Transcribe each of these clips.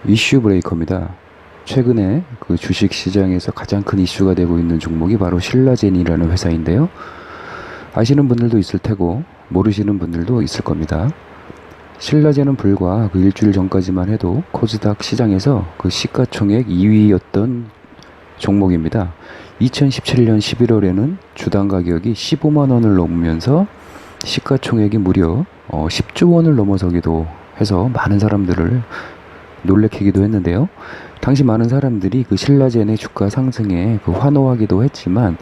이슈 브레이커입니다. 최근에 그 주식 시장에서 가장 큰 이슈가 되고 있는 종목이 바로 신라젠이라는 회사인데요. 아시는 분들도 있을 테고 모르시는 분들도 있을 겁니다. 신라젠은 불과 그 일주일 전까지만 해도 코스닥 시장에서 그 시가총액 2위였던 종목입니다. 2017년 11월에는 주당 가격이 15만 원을 넘으면서 시가총액이 무려 10조 원을 넘어서기도 해서 많은 사람들을 놀래키기도 했는데요. 당시 많은 사람들이 그 신라젠의 주가 상승에 그 환호하기도 했지만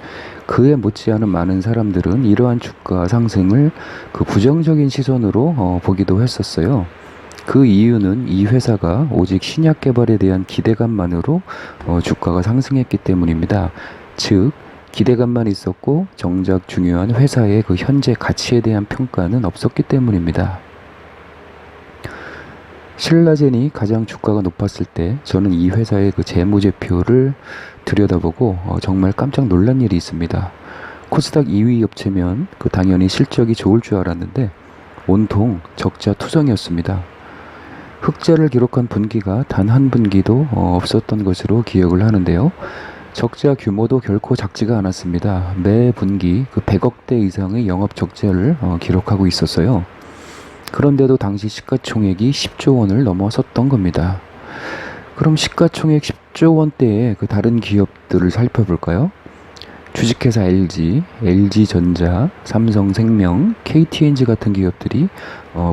그에 못지않은 많은 사람들은 이러한 주가 상승을 그 부정적인 시선으로 보기도 했었어요. 그 이유는 이 회사가 오직 신약 개발에 대한 기대감만으로 주가가 상승했기 때문입니다. 즉 기대감만 있었고 정작 중요한 회사의 그 현재 가치에 대한 평가는 없었기 때문입니다. 신라젠이 가장 주가가 높았을 때 저는 이 회사의 그 재무제표를 들여다보고 정말 깜짝 놀란 일이 있습니다. 코스닥 2위 업체면 그 당연히 실적이 좋을 줄 알았는데 온통 적자 투성이었습니다. 흑자를 기록한 분기가 단 한 분기도 없었던 것으로 기억을 하는데요. 적자 규모도 결코 작지가 않았습니다. 매 분기 그 100억대 이상의 영업 적자를 기록하고 있었어요. 그런데도 당시 시가총액이 10조 원을 넘어섰던 겁니다. 그럼 시가총액 10조 원대의 그 다른 기업들을 살펴볼까요? 주식회사 LG, LG전자, 삼성생명, KTNG 같은 기업들이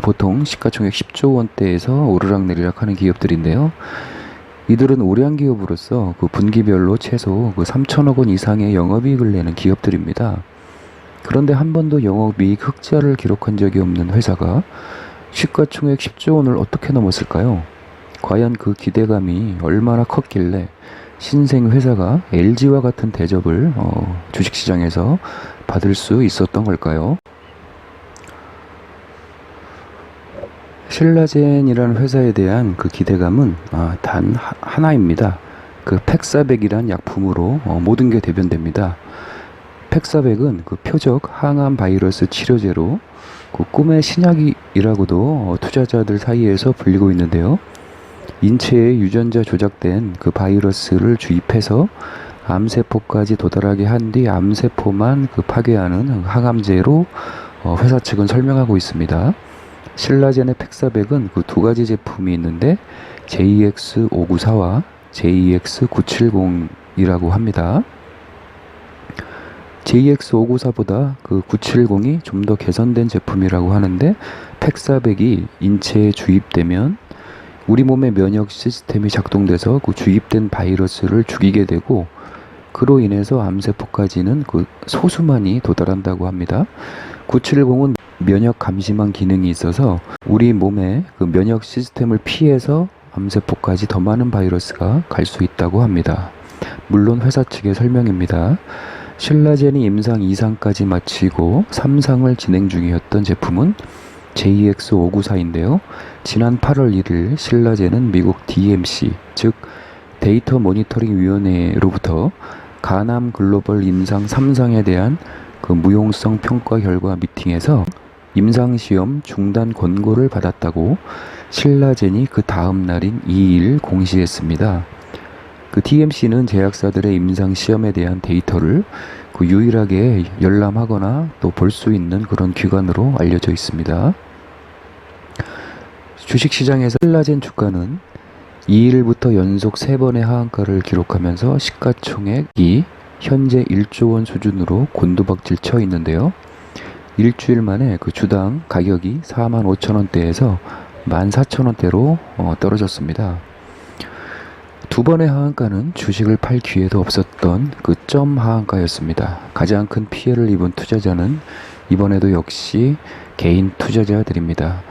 보통 시가총액 10조 원대에서 오르락내리락 하는 기업들인데요. 이들은 우량 기업으로서 그 분기별로 최소 그 3천억 원 이상의 영업이익을 내는 기업들입니다. 그런데 한 번도 영업이익 흑자를 기록한 적이 없는 회사가 시가총액 10조 원을 어떻게 넘었을까요? 과연 그 기대감이 얼마나 컸길래 신생 회사가 LG와 같은 대접을 주식시장에서 받을 수 있었던 걸까요? 신라젠이라는 회사에 대한 그 기대감은 단 하나입니다. 그 팩사백이란 약품으로 모든 게 대변됩니다. 팩사백은 그 표적 항암 바이러스 치료제로 그 꿈의 신약이라고도 투자자들 사이에서 불리고 있는데요. 인체에 유전자 조작된 그 바이러스를 주입해서 암세포까지 도달하게 한 뒤 암세포만 그 파괴하는 항암제로 회사 측은 설명하고 있습니다. 신라젠의 팩사백은 그 두 가지 제품이 있는데 JX594와 JX970이라고 합니다. JX594보다 그 970이 좀 더 개선된 제품이라고 하는데 팩사백이 인체에 주입되면 우리 몸의 면역 시스템이 작동돼서 그 주입된 바이러스를 죽이게 되고 그로 인해서 암세포까지는 그 소수만이 도달한다고 합니다. 970은 면역 감시망 기능이 있어서 우리 몸의 그 면역 시스템을 피해서 암세포까지 더 많은 바이러스가 갈 수 있다고 합니다. 물론 회사 측의 설명입니다. 신라젠이 임상 2상까지 마치고 3상을 진행 중이었던 제품은 JX594인데요. 지난 8월 1일 신라젠은 미국 DMC, 즉 데이터 모니터링 위원회로부터 가남 글로벌 임상 3상에 대한 그 무용성 평가 결과 미팅에서 임상시험 중단 권고를 받았다고 신라젠이 그 다음 날인 2일 공시했습니다. 그 DMC는 제약사들의 임상시험에 대한 데이터를 그 유일하게 열람하거나 또 볼 수 있는 그런 기관으로 알려져 있습니다. 주식시장에서 신라젠 주가는 2일부터 연속 3번의 하한가를 기록하면서 시가총액이 현재 1조 원 수준으로 곤두박질 쳐 있는데요. 일주일 만에 그 주당 가격이 45,000원대에서 14,000원대로 떨어졌습니다. 두 번의 하한가는 주식을 팔 기회도 없었던 그 점 하한가였습니다. 가장 큰 피해를 입은 투자자는 이번에도 역시 개인 투자자들입니다.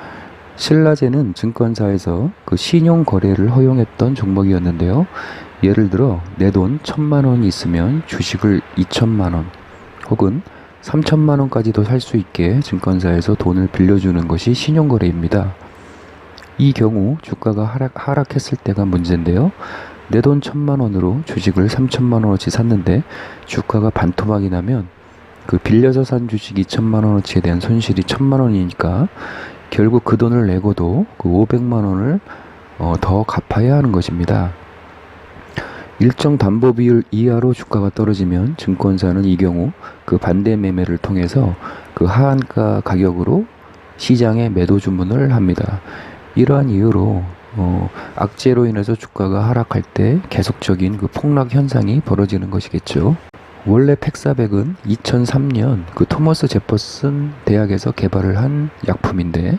신라젠은 증권사에서 그 신용 거래를 허용했던 종목이었는데요. 예를 들어 내 돈 1,000만 원이 있으면 주식을 2,000만 원 혹은 3,000만 원까지도 살 수 있게 증권사에서 돈을 빌려주는 것이 신용거래입니다. 이 경우 주가가 하락했을 때가 문제인데요. 내 돈 1,000만 원으로 주식을 3,000만 원어치 샀는데 주가가 반토막이 나면 그 빌려서 산 주식 2,000만 원어치에 대한 손실이 1,000만 원이니까 결국 그 돈을 내고도 그 500만 원을 더 갚아야 하는 것입니다. 일정 담보 비율 이하로 주가가 떨어지면 증권사는 이 경우 그 반대 매매를 통해서 그 하한가 가격으로 시장에 매도 주문을 합니다. 이러한 이유로 악재로 인해서 주가가 하락할 때 계속적인 그 폭락 현상이 벌어지는 것이겠죠. 원래 팩사백은 2003년 그 토머스 제퍼슨 대학에서 개발을 한 약품인데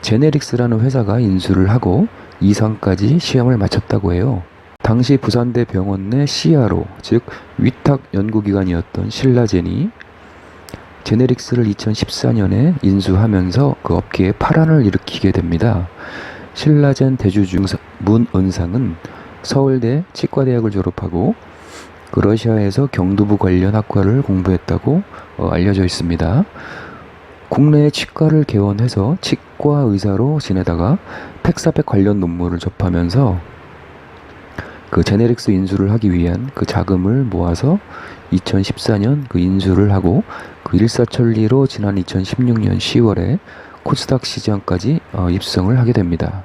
제네릭스라는 회사가 인수를 하고 2상까지 시험을 마쳤다고 해요. 당시 부산대 병원 내 CRO, 즉 위탁 연구기관이었던 신라젠이 제네릭스를 2014년에 인수하면서 그 업계에 파란을 일으키게 됩니다. 신라젠 대주주 문은상은 서울대 치과대학을 졸업하고 그 러시아에서 경두부 관련 학과를 공부했다고 알려져 있습니다. 국내에 치과를 개원해서 치과 의사로 지내다가 팩사백 관련 논문을 접하면서 그 제네릭스 인수를 하기 위한 그 자금을 모아서 2014년 그 인수를 하고 그 일사천리로 지난 2016년 10월에 코스닥 시장까지 입성을 하게 됩니다.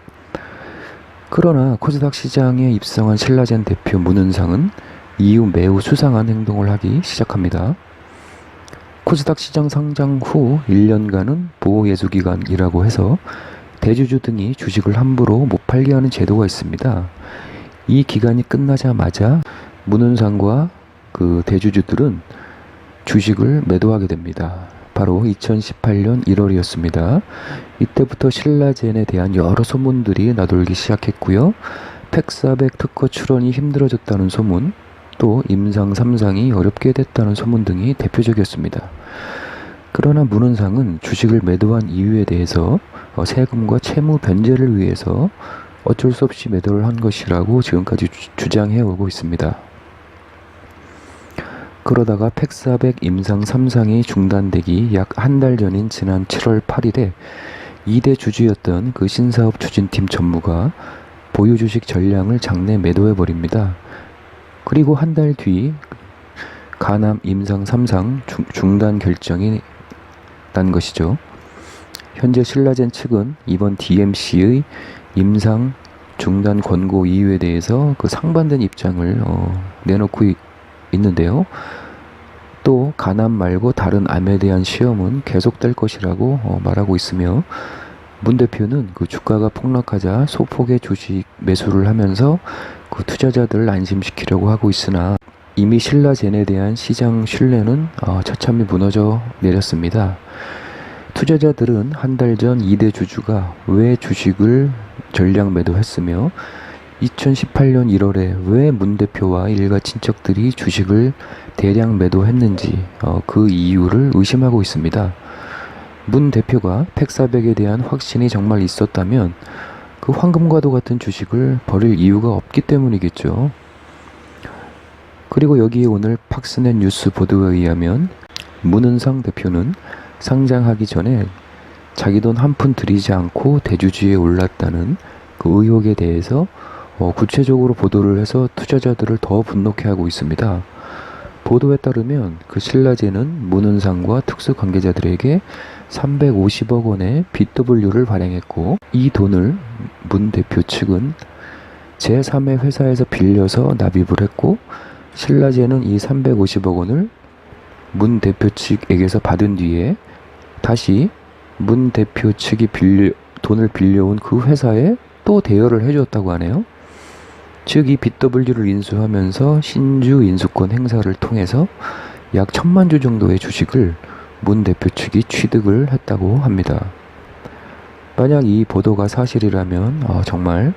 그러나 코스닥 시장에 입성한 신라젠 대표 문은상은 이후 매우 수상한 행동을 하기 시작합니다. 코스닥 시장 상장 후 1년간은 보호예수기간이라고 해서 대주주 등이 주식을 함부로 못 팔게 하는 제도가 있습니다. 이 기간이 끝나자마자 문은상과 그 대주주들은 주식을 매도하게 됩니다. 바로 2018년 1월이었습니다. 이때부터 신라젠에 대한 여러 소문들이 나돌기 시작했고요. 팩사백 특허 출원이 힘들어졌다는 소문, 또 임상 3상이 어렵게 됐다는 소문 등이 대표적이었습니다. 그러나 문은상은 주식을 매도한 이유에 대해서 세금과 채무 변제를 위해서 어쩔 수 없이 매도를 한 것이라고 지금까지 주장해 오고 있습니다. 그러다가 팩사백 임상 3상이 중단되기 약 한 달 전인 지난 7월 8일에 2대 주주였던 그 신사업 추진팀 전무가 보유 주식 전량을 장내 매도해버립니다. 그리고 한 달 뒤 가남 임상 3상 중단 결정이 난 것이죠. 현재 신라젠 측은 이번 DMC의 임상 중단 권고 이유에 대해서 그 상반된 입장을 내놓고 있는데요. 또 가남 말고 다른 암에 대한 시험은 계속될 것이라고 말하고 있으며 문 대표는 그 주가가 폭락하자 소폭의 주식 매수를 하면서 그 투자자들을 안심시키려고 하고 있으나 이미 신라젠에 대한 시장 신뢰는 처참히 무너져 내렸습니다. 투자자들은 한 달 전 2대 주주가 왜 주식을 전량 매도했으며 2018년 1월에 왜 문 대표와 일가 친척들이 주식을 대량 매도했는지 그 이유를 의심하고 있습니다. 문 대표가 팩사백에 대한 확신이 정말 있었다면 그 황금과도 같은 주식을 버릴 이유가 없기 때문이겠죠. 그리고 여기에 오늘 팍스넷 뉴스 보도에 의하면 문은상 대표는 상장하기 전에 자기 돈 한 푼 들이지 않고 대주주에 올랐다는 그 의혹에 대해서 구체적으로 보도를 해서 투자자들을 더 분노케 하고 있습니다. 보도에 따르면 그 신라젠은 문은상과 특수 관계자들에게 350억 원의 BW를 발행했고 이 돈을 문 대표 측은 제3의 회사에서 빌려서 납입을 했고 신라젠은 이 350억 원을 문 대표 측에게서 받은 뒤에 다시 문 대표 측이 돈을 빌려온 그 회사에 또 대여를 해주었다고 하네요. 즉 이 BW를 인수하면서 신주 인수권 행사를 통해서 약 1,000만 주 정도의 주식을 문 대표 측이 취득을 했다고 합니다. 만약 이 보도가 사실이라면 정말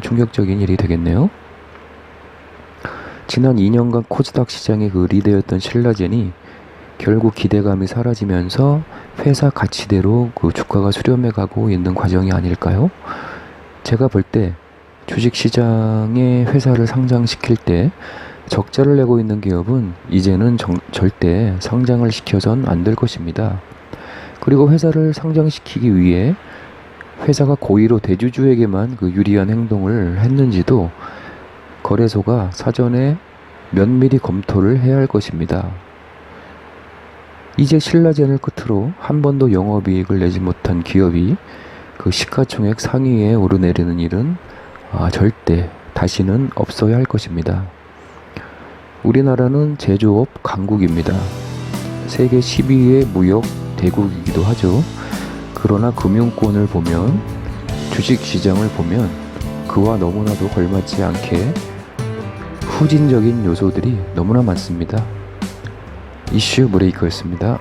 충격적인 일이 되겠네요. 지난 2년간 코스닥 시장의 그 리더였던 신라젠이 결국 기대감이 사라지면서 회사 가치대로 그 주가가 수렴해 가고 있는 과정이 아닐까요? 제가 볼 때 주식시장에 회사를 상장시킬 때 적자를 내고 있는 기업은 이제는 절대 상장을 시켜선 안 될 것입니다. 그리고 회사를 상장시키기 위해 회사가 고의로 대주주에게만 그 유리한 행동을 했는지도 거래소가 사전에 면밀히 검토를 해야 할 것입니다. 이제 신라젠을 끝으로 한 번도 영업이익을 내지 못한 기업이 그 시가총액 상위에 오르내리는 일은 절대 다시는 없어야 할 것입니다. 우리나라는 제조업 강국입니다. 세계 12위의 무역 대국이기도 하죠. 그러나 금융권을 보면, 주식시장을 보면 그와 너무나도 걸맞지 않게 후진적인 요소들이 너무나 많습니다. 이슈 브레이크였습니다.